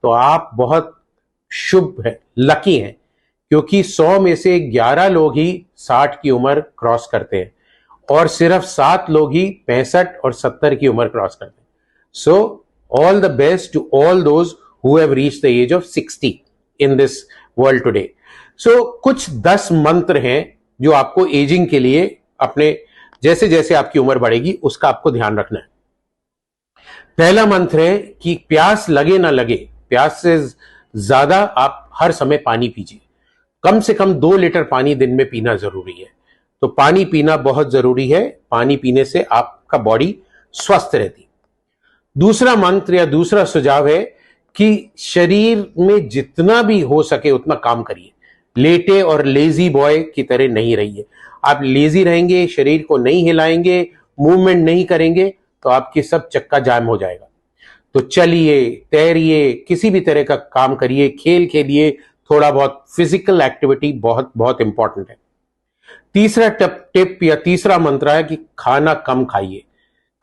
तो आप बहुत शुभ है, लकी हैं, क्योंकि 100 में से 11 लोग ही 60 की उम्र क्रॉस करते हैं और सिर्फ 7 लोग ही 65 और 70 की उम्र क्रॉस करते हैं. So all the best to all those who have reached the age of 60 in this world today. So कुछ 10 मंत्र हैं जो आपको एजिंग के लिए अपने जैसे जैसे आपकी उम्र बढ़ेगी उसका आपको ध्यान रखना है. पहला मंत्र है कि प्यास लगे ना लगे, प्यास से ज्यादा आप हर समय पानी पीजिए. कम से कम 2 लीटर पानी दिन में पीना जरूरी है. तो पानी पीना बहुत जरूरी है. पानी पीने से आपका बॉडी स्वस्थ रहती. दूसरा मंत्र या दूसरा सुझाव है कि शरीर में जितना भी हो सके उतना काम करिए. लेटे और लेजी बॉय की तरह नहीं रहिए. आप लेजी रहेंगे, शरीर को नहीं हिलाएंगे, मूवमेंट नहीं करेंगे तो आपकी सब चक्का जाम हो जाएगा. तो चलिए, तैरिए, किसी भी तरह का काम करिए, खेल खेलिए, थोड़ा बहुत फिजिकल एक्टिविटी बहुत बहुत इंपॉर्टेंट है. तीसरा टिप या तीसरा मंत्र है कि खाना कम खाइए.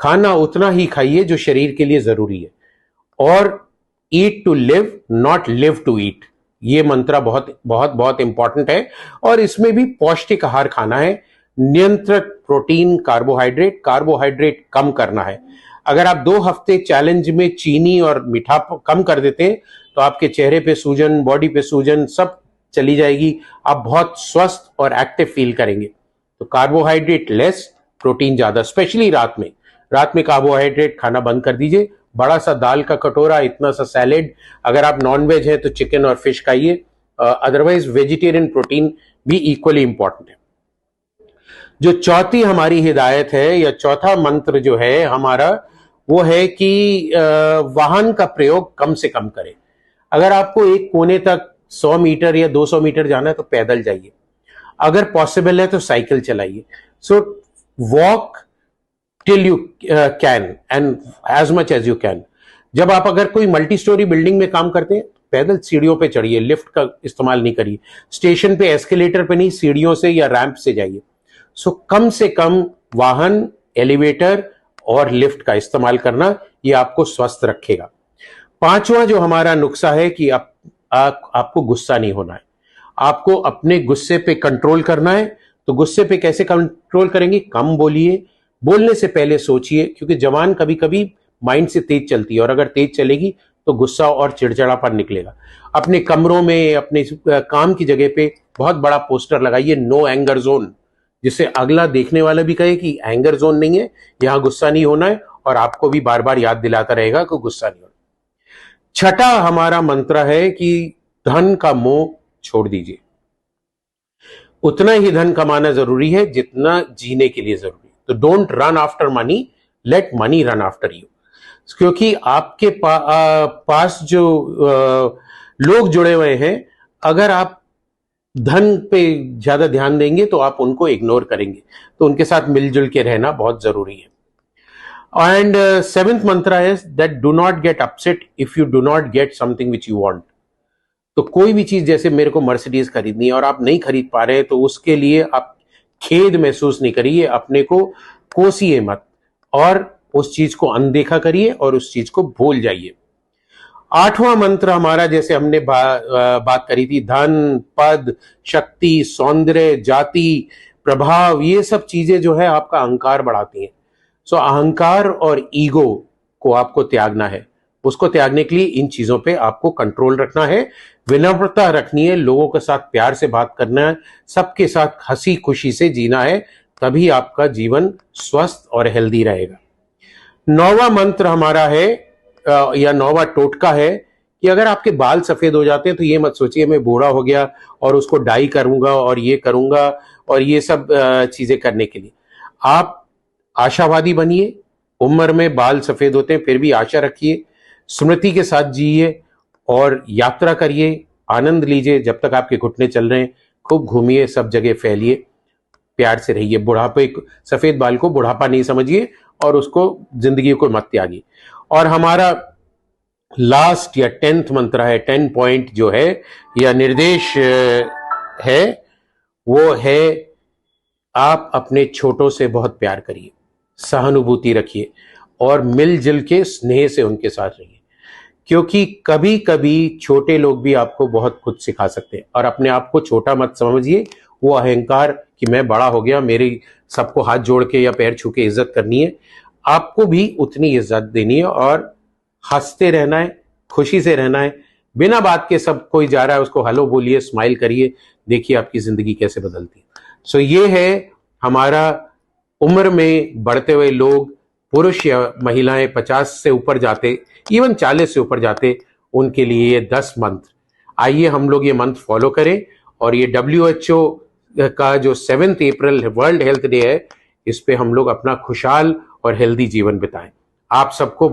खाना उतना ही खाइए जो शरीर के लिए जरूरी है. और eat to live, not live to eat. ये मंत्र बहुत बहुत बहुत इंपॉर्टेंट है. और इसमें भी पौष्टिक आहार खाना है. नियंत्रित प्रोटीन, कार्बोहाइड्रेट कम करना है. अगर आप 2 हफ्ते चैलेंज में चीनी और मीठा कम कर देते हैं तो आपके चेहरे पे सूजन, बॉडी पे सूजन सब चली जाएगी. आप बहुत स्वस्थ और एक्टिव फील करेंगे. तो कार्बोहाइड्रेट लेस, प्रोटीन ज्यादा, स्पेशली रात में. रात में कार्बोहाइड्रेट खाना बंद कर दीजिए. बड़ा सा दाल का कटोरा, इतना सा सैलेड. अगर आप नॉन वेज है तो चिकन और फिश खाइए. अदरवाइज वेजिटेरियन प्रोटीन भी इक्वली इंपॉर्टेंट है. जो चौथी हमारी हिदायत है या चौथा मंत्र जो है हमारा, वो है कि वाहन का प्रयोग कम से कम करें. अगर आपको एक कोने तक 100 मीटर या 200 मीटर जाना है तो पैदल जाइए. अगर पॉसिबल है तो साइकिल चलाइए. So walk till you can and as much as you can. जब आप अगर कोई मल्टी स्टोरी बिल्डिंग में काम करते हैं पैदल सीढ़ियों पे चढ़िए, लिफ्ट का इस्तेमाल नहीं करिए. स्टेशन पे एस्केलेटर पे नहीं, सीढ़ियों से या रैंप से जाइए. सो कम से कम वाहन, एलिवेटर और लिफ्ट का इस्तेमाल करना, ये आपको स्वस्थ रखेगा. पांचवा जो हमारा नुस्खा है कि आपको गुस्सा नहीं होना है. आपको अपने गुस्से पे कंट्रोल करना है. तो गुस्से पे कैसे कंट्रोल करेंगे? कम बोलिए. बोलने से पहले सोचिए, क्योंकि जबान कभी कभी माइंड से तेज चलती है और अगर तेज चलेगी तो गुस्सा और चिड़चिड़ापन निकलेगा. अपने कमरों में, अपने काम की जगह पे बहुत बड़ा पोस्टर लगाइए, नो एंगर जोन, जिससे अगला देखने वाला भी कहे कि एंगर जोन नहीं है, यहां गुस्सा नहीं होना है, और आपको भी बार बार याद दिलाता रहेगा कि गुस्सा नहीं होना. छठा हमारा मंत्र है कि धन का मोह छोड़ दीजिए. उतना ही धन कमाना जरूरी है जितना जीने के लिए जरूरी है. तो don't run after money, late money run after you. क्योंकि आपके पास जो लोग जुड़े हुए हैं, अगर आप धन पे ज्यादा ध्यान देंगे तो आप उनको इग्नोर करेंगे. तो उनके साथ मिलजुल के रहना बहुत जरूरी है. एंड सेवेंथ मंत्र है that do not get upset if you do not get something which you want. तो कोई भी चीज, जैसे मेरे को मर्सिडीज खरीदनी है और आप नहीं खरीद पा रहे हैं तो उसके लिए आप खेद महसूस नहीं करिए. अपने को कोसिए मत और उस चीज को अनदेखा करिए और उस चीज को भूल जाइए. आठवां मंत्र हमारा, जैसे हमने बात करी थी, धन, पद, शक्ति, सौंदर्य, जाति, प्रभाव, ये सब चीजें जो है आपका अहंकार बढ़ाती हैं. सो अहंकार और ईगो को आपको त्यागना है. उसको त्यागने के लिए इन चीजों पे आपको कंट्रोल रखना है. विनम्रता रखनी है, लोगों के साथ प्यार से बात करना है, सबके साथ हंसी खुशी से जीना है. तभी आपका जीवन स्वस्थ और हेल्दी रहेगा. 9वां मंत्र हमारा है या 9वां टोटका है कि अगर आपके बाल सफेद हो जाते हैं तो ये मत सोचिए मैं बूढ़ा हो गया और उसको डाई करूंगा और ये करूंगा और ये सब चीजें करने के लिए. आप आशावादी बनिए. उम्र में बाल सफेद होते हैं फिर भी आशा रखिए. स्मृति के साथ जिए और यात्रा करिए, आनंद लीजिए. जब तक आपके घुटने चल रहे हैं खूब घूमिए, सब जगह फैलिए, प्यार से रहिए. बुढ़ापे, सफेद बाल को बुढ़ापा नहीं समझिए और उसको जिंदगी को मत त्यागिए. और हमारा लास्ट या 10th मंत्र है, 10 पॉइंट जो है या निर्देश है, वो है आप अपने छोटों से बहुत प्यार करिए, सहानुभूति रखिए और मिलजुल के स्नेह से उनके साथ रहिए. क्योंकि कभी कभी छोटे लोग भी आपको बहुत कुछ सिखा सकते हैं। और अपने आप को छोटा मत समझिए, वो अहंकार कि मैं बड़ा हो गया, मेरी सबको हाथ जोड़ के या पैर छू के इज्जत करनी है। आपको भी उतनी इज्जत देनी है और हंसते रहना है, खुशी से रहना है। बिना बात के सब कोई जा रहा है उसको हेलो बोलिए, स्माइल करिए, देखिए आपकी जिंदगी कैसे बदलती है। सो ये है हमारा उम्र में बढ़ते हुए लोग, पुरुष या महिलाएं 50 से ऊपर जाते, इवन 40 से ऊपर जाते, उनके लिए ये 10 मंत्र। आइए हम लोग ये मंत्र फॉलो करें और ये WHO का जो 7 अप्रैल वर्ल्ड हेल्थ डे है, इस पे हम लोग अपना खुशहाल और हेल्दी जीवन बिताएं। आप सबको